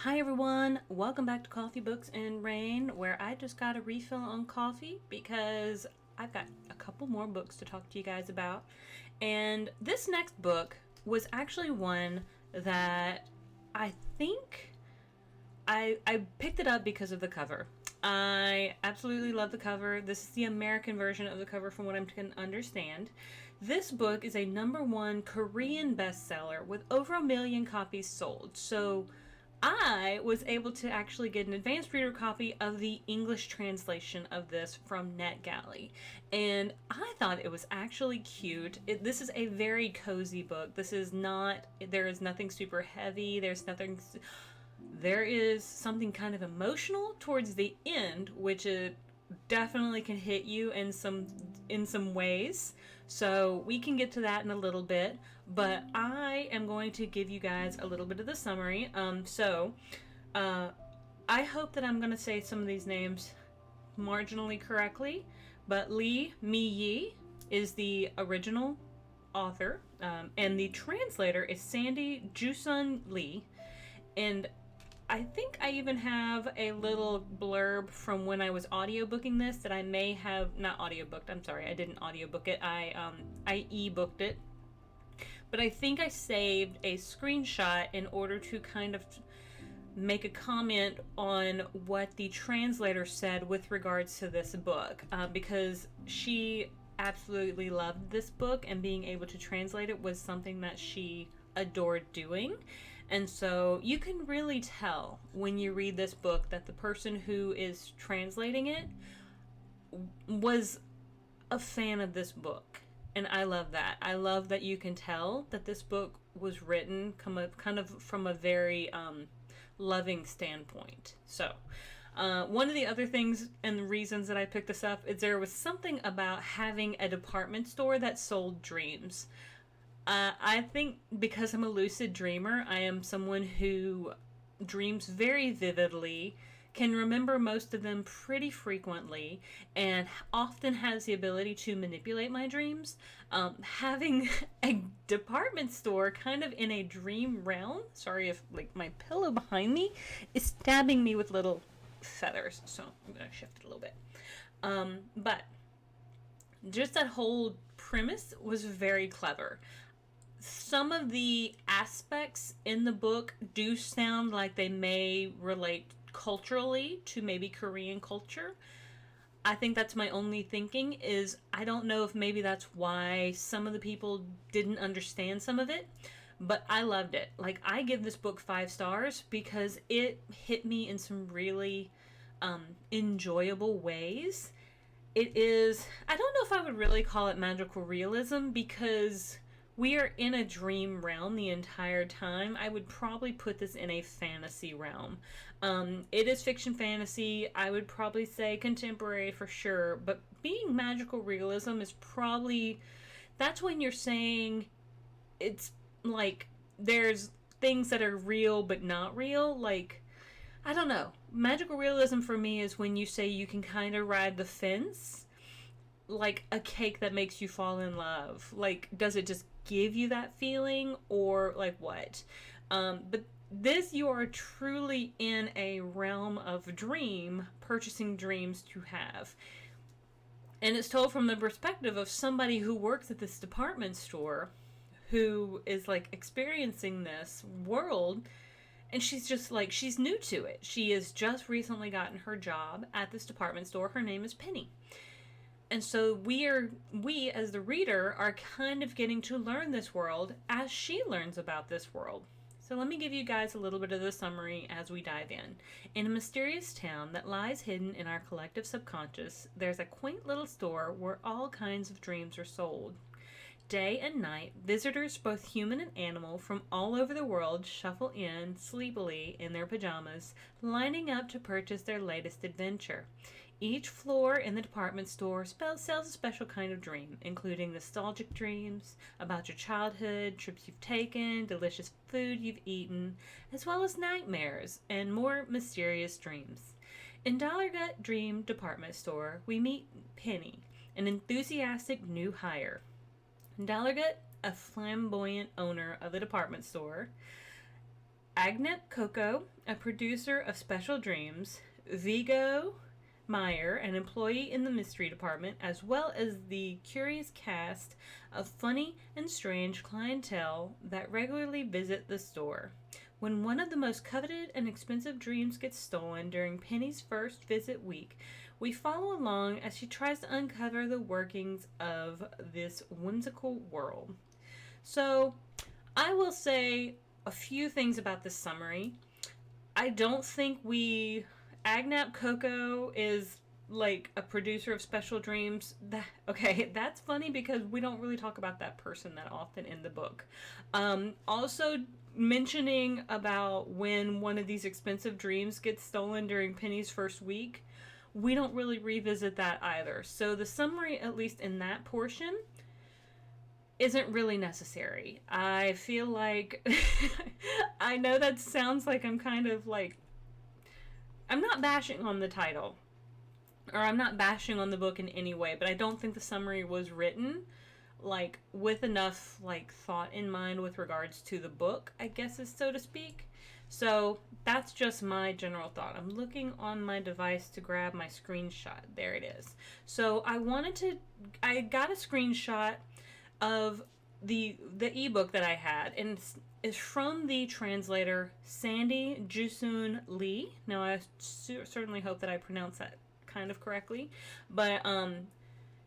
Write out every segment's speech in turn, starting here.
Hi everyone, welcome back to Coffee Books and Rain, where I just got a refill on coffee because I've got a couple more books to talk to you guys about. And this next book was actually one that I think I picked it up because of the cover. I absolutely love the cover. This is the American version of the cover from what I can understand. This book is a #1 Korean bestseller with over 1 million copies sold. So I was able to actually get an advanced reader copy of the English translation of this from NetGalley. And I thought it was actually cute. This is a very cozy book. There is nothing super heavy. There is something kind of emotional towards the end, which it definitely can hit you in some ways. So we can get to that in a little bit, but I am going to give you guys a little bit of the summary. I hope that I'm going to say some of these names marginally correctly, but Miye is the original author, and the translator is Sandy Jusun Lee. And I think I even have a little blurb from when I was audiobooking this that I may have not audiobooked. I'm sorry, I didn't audiobook it. I e-booked it. But I think I saved a screenshot in order to kind of make a comment on what the translator said with regards to this book, because she absolutely loved this book, and being able to translate it was something that she adored doing. And so you can really tell when you read this book that the person who is translating it was a fan of this book. And I love that. I love that you can tell that this book was written kind of from a very loving standpoint. So, one of the other things and the reasons that I picked this up is there was something about having a department store that sold dreams. I think because I'm a lucid dreamer, I am someone who dreams very vividly, can remember most of them pretty frequently, and often has the ability to manipulate my dreams. Having a department store kind of in a dream realm, sorry if like my pillow behind me is stabbing me with little feathers, so I'm going to shift it a little bit. But just that whole premise was very clever. Some of the aspects in the book do sound like they may relate culturally to maybe Korean culture. I think that's my only thinking, is I don't know if maybe that's why some of the people didn't understand some of it, but I loved it. Like, I give this book 5 stars because it hit me in some really enjoyable ways. It is, I don't know if I would really call it magical realism, because we are in a dream realm the entire time. I would probably put this in a fantasy realm. It is fiction fantasy. I would probably say contemporary for sure, but being magical realism is probably, that's when you're saying it's like there's things that are real but not real. Like, I don't know. Magical realism for me is when you say you can kind of ride the fence, like a cake that makes you fall in love. Like, does it just give you that feeling, or like what? But this, you are truly in a realm of dream, purchasing dreams to have. And it's told from the perspective of somebody who works at this department store, who is like experiencing this world, and she's just like, she's new to it. She has just recently gotten her job at this department store. Her name is Penny. And so we as the reader are kind of getting to learn this world as she learns about this world. So let me give you guys a little bit of the summary as we dive in. In a mysterious town that lies hidden in our collective subconscious, there's a quaint little store where all kinds of dreams are sold. Day and night, visitors, both human and animal, from all over the world shuffle in sleepily in their pajamas, lining up to purchase their latest adventure. Each floor in the department store sells a special kind of dream, including nostalgic dreams about your childhood, trips you've taken, delicious food you've eaten, as well as nightmares and more mysterious dreams. In Dallergut Dream Department Store, we meet Penny, an enthusiastic new hire. Dallergut, a flamboyant owner of the department store, Agnep Coco, a producer of Special Dreams, Vigo Meyer, an employee in the mystery department, as well as the curious cast of funny and strange clientele that regularly visit the store. When one of the most coveted and expensive dreams gets stolen during Penny's first visit week, we follow along as she tries to uncover the workings of this whimsical world. So, I will say a few things about this summary. I don't think Agnap Coco is like a producer of Special Dreams. Okay, that's funny because we don't really talk about that person that often in the book. Also, mentioning about when one of these expensive dreams gets stolen during Penny's first week, we don't really revisit that either. So the summary, at least in that portion, isn't really necessary. I feel like I know that sounds like I'm kind of like, I'm not bashing on the title, or I'm not bashing on the book in any way, but I don't think the summary was written like with enough like thought in mind with regards to the book, I guess, is so to speak. So that's just my general thought. I'm looking on my device to grab my screenshot. There it is. So I got a screenshot of the ebook that I had, and it's from the translator Sandy Jusun Lee. Now I certainly hope that I pronounced that kind of correctly, but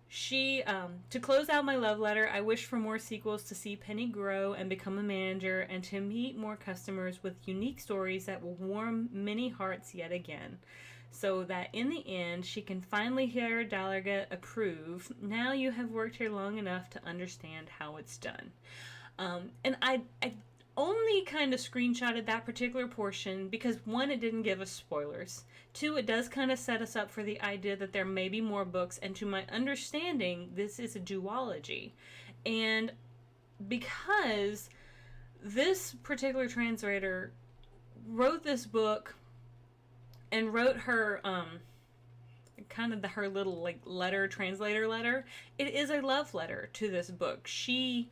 she, to close out my love letter, I wish for more sequels to see Penny grow and become a manager, and to meet more customers with unique stories that will warm many hearts yet again. So that in the end, she can finally hear Dallergut approve. Now you have worked here long enough to understand how it's done. And I only kind of screenshotted that particular portion because, one, it didn't give us spoilers. Two, it does kind of set us up for the idea that there may be more books, and to my understanding, this is a duology. And because this particular translator wrote this book and wrote her her little like translator letter, it is a love letter to this book. She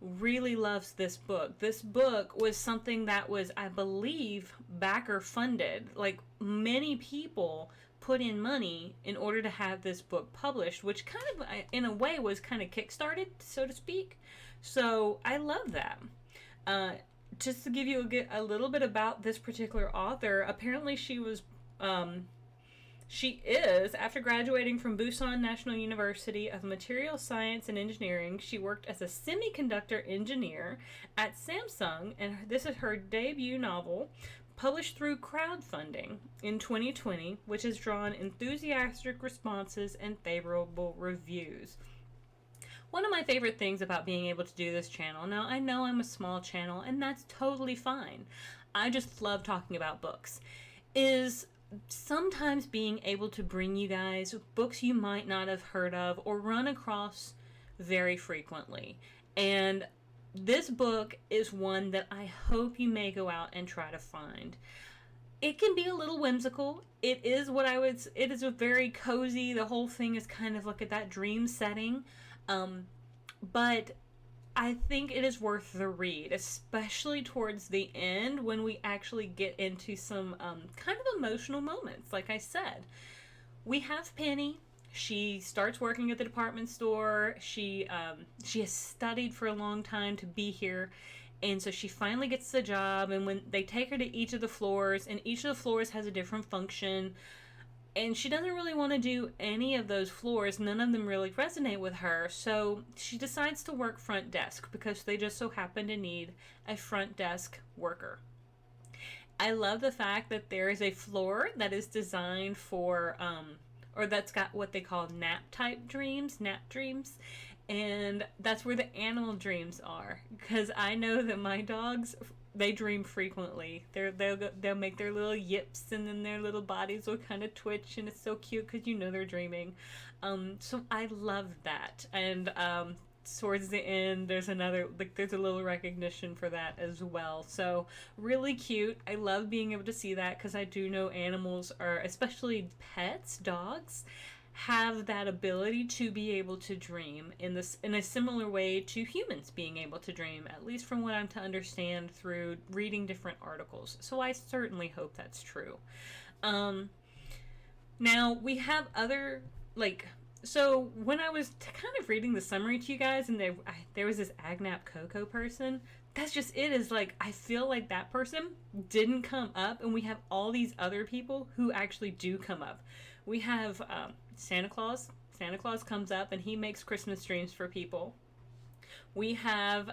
really loves this book. This book was something that was, I believe, backer funded. Like, many people put in money in order to have this book published, which kind of, in a way, was kind of kickstarted, so to speak. So I love that. Just to give you a little bit about this particular author, apparently she is, after graduating from Busan National University of Material Science and Engineering, she worked as a semiconductor engineer at Samsung, and this is her debut novel, published through crowdfunding in 2020, which has drawn enthusiastic responses and favorable reviews. One of my favorite things about being able to do this channel, now I know I'm a small channel, and that's totally fine, I just love talking about books, is sometimes being able to bring you guys books you might not have heard of or run across very frequently. And this book is one that I hope you may go out and try to find. It can be a little whimsical. It is a very cozy, the whole thing is kind of like at that dream setting. But I think it is worth the read, especially towards the end when we actually get into some kind of emotional moments. Like I said, we have Penny. She starts working at the department store. She has studied for a long time to be here, and so she finally gets the job. And when they take her to each of the floors, and each of the floors has a different function, and she doesn't really want to do any of those floors. None of them really resonate with her. So she decides to work front desk because they just so happen to need a front desk worker. I love the fact that there is a floor that is designed for, or that's got what they call nap dreams. And that's where the animal dreams are. Because I know that my dogs, they dream frequently. They'll make their little yips, and then their little bodies will kind of twitch, and it's so cute because you know they're dreaming. So I love that. And towards the end, there's a little recognition for that as well. So really cute. I love being able to see that because I do know animals are, especially pets, dogs, have that ability to be able to dream in a similar way to humans being able to dream, at least from what I'm to understand through reading different articles. So I certainly hope that's true. Now we have other, like, so when I was kind of reading the summary to you guys, and there was this Agnap Coco person, that's just it. Is like, I feel like that person didn't come up, and we have all these other people who actually do come up. We have Santa Claus. Santa Claus comes up and he makes Christmas dreams for people. We have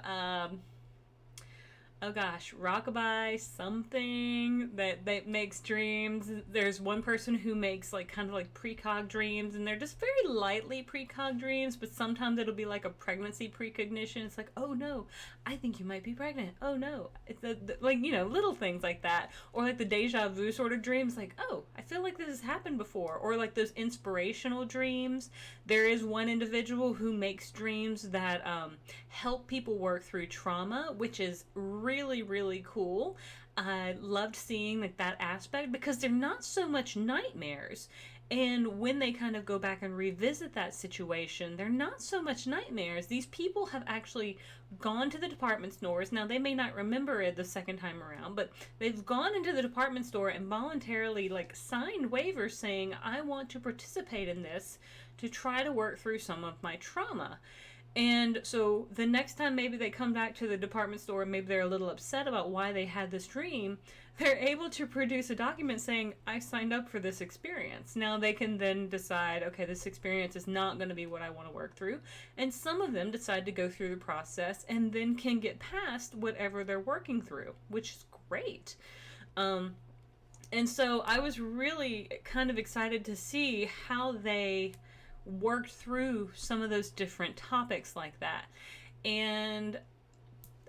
oh gosh, Rockabye something that makes dreams. There's one person who makes like kind of like precog dreams, and they're just very lightly precog dreams, but sometimes it'll be like a pregnancy precognition. It's like, oh no, I think you might be pregnant. Oh no, it's like, you know, little things like that, or like the deja vu sort of dreams, like, oh, I feel like this has happened before, or like those inspirational dreams. There is one individual who makes dreams that help people work through trauma, which is really, really cool. I loved seeing like that aspect, because they're not so much nightmares. And when they kind of go back and revisit that situation, they're not so much nightmares. These people have actually gone to the department stores. Now, they may not remember it the second time around, but they've gone into the department store and voluntarily like signed waivers saying, I want to participate in this to try to work through some of my trauma. And so the next time maybe they come back to the department store and maybe they're a little upset about why they had this dream, they're able to produce a document saying, I signed up for this experience. Now they can then decide, okay, this experience is not going to be what I want to work through. And some of them decide to go through the process and then can get past whatever they're working through, which is great. And so I was really kind of excited to see how they worked through some of those different topics like that. And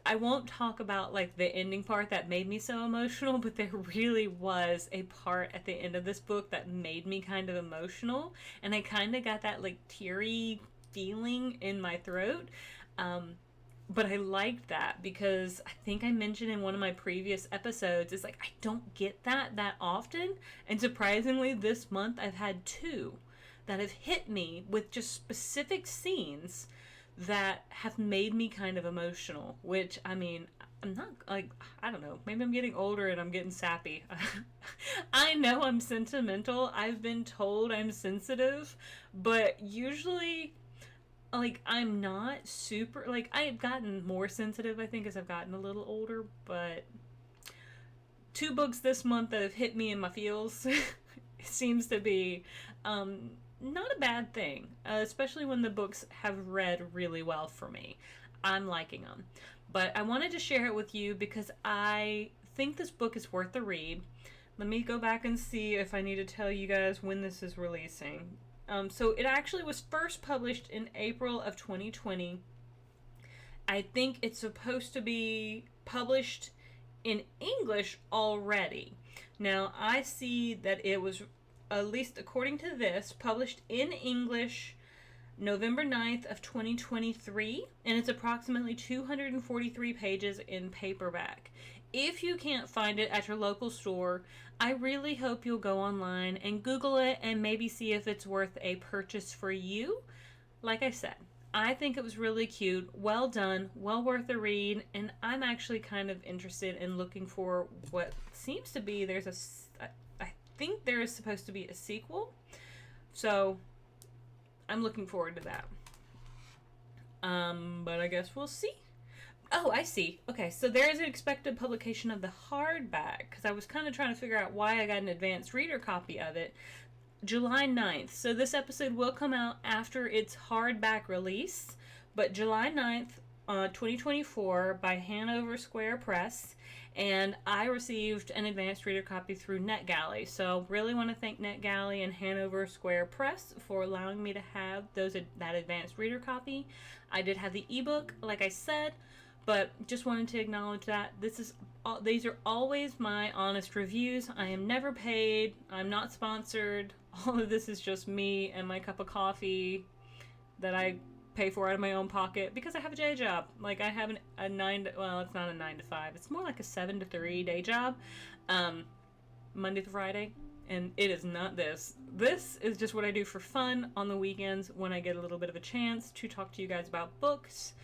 I won't talk about like the ending part that made me so emotional, but there really was a part at the end of this book that made me kind of emotional, and I kind of got that like teary feeling in my throat. But I liked that because I think I mentioned in one of my previous episodes, is like, I don't get that often, and surprisingly this month I've had two that have hit me with just specific scenes that have made me kind of emotional, which, I mean, I'm not, like, I don't know, maybe I'm getting older and I'm getting sappy. I know I'm sentimental. I've been told I'm sensitive, but usually, like, I'm not super, like, I've gotten more sensitive, I think, as I've gotten a little older, but two books this month that have hit me in my feels seems to be, not a bad thing, especially when the books have read really well for me. I'm liking them. But I wanted to share it with you because I think this book is worth the read. Let me go back and see if I need to tell you guys when this is releasing. So it actually was first published in April of 2020. I think it's supposed to be published in English already. Now, I see that it was, at least according to this, published in English November 9th of 2023, and it's approximately 243 pages in paperback. If you can't find it at your local store, I really hope you'll go online and Google it and maybe see if it's worth a purchase for you. Like I said, I think it was really cute, well done, well worth a read, and I'm actually kind of interested in looking for what seems to be, I think there is supposed to be a sequel, so I'm looking forward to that. But I guess we'll see. Oh, I see. Okay, so there is an expected publication of the hardback, because I was kind of trying to figure out why I got an advanced reader copy of it. July 9th. So this episode will come out after its hardback release, but July 9th, 2024 by Hanover Square Press, and I received an advanced reader copy through NetGalley. So really want to thank NetGalley and Hanover Square Press for allowing me to have that advanced reader copy. I did have the ebook, like I said, but just wanted to acknowledge that these are always my honest reviews. I am never paid. I'm not sponsored. All of this is just me and my cup of coffee that I pay for out of my own pocket because I have a day job. Like, I have a 9 to, well, it's not a 9 to 5. It's more like a 7 to 3 day job, Monday to Friday. and it is not this. This is just what I do for fun on the weekends when I get a little bit of a chance to talk to you guys about books,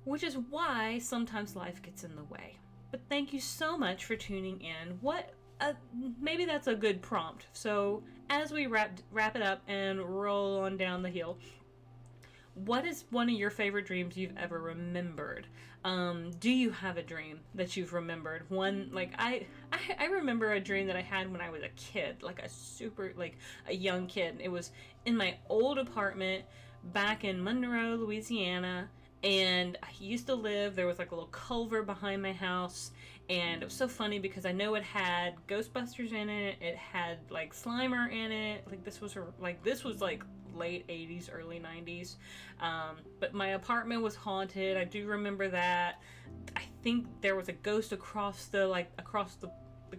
which is why sometimes life gets in the way. But thank you so much for tuning in. Maybe that's a good prompt. So as we wrap it up and roll on down the hill, what is one of your favorite dreams you've ever remembered? Do you have a dream that you've remembered? One, like, I remember a dream that I had when I was a kid, like a young kid. It was in my old apartment back in Monroe, Louisiana, and I used to live, there was like a little culvert behind my house, and it was so funny because I know it had Ghostbusters in it, it had like Slimer in it, this was like late 80s, early 90s, but my apartment was haunted. I do remember that. I think there was a ghost across the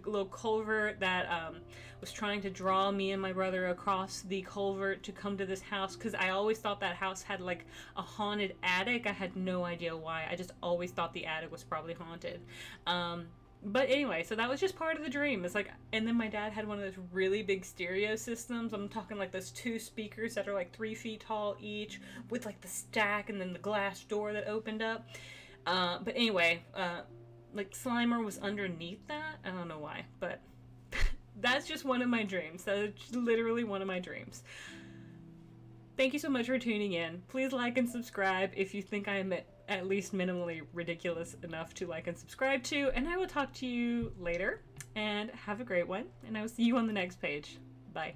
little culvert that was trying to draw me and my brother across the culvert to come to this house, because I always thought that house had like a haunted attic. I had no idea why. I just always thought the attic was probably haunted. But anyway, so that was just part of the dream. It's like, and then my dad had one of those really big stereo systems. I'm talking like those 2 speakers that are like 3 feet tall each, with like the stack and then the glass door that opened up. But anyway, like Slimer was underneath that. I don't know why, but that's just one of my dreams. That's literally one of my dreams. Thank you so much for tuning in. Please like and subscribe if you think I am at least minimally ridiculous enough to like and subscribe to, and I will talk to you later, and have a great one, and I will see you on the next page. Bye.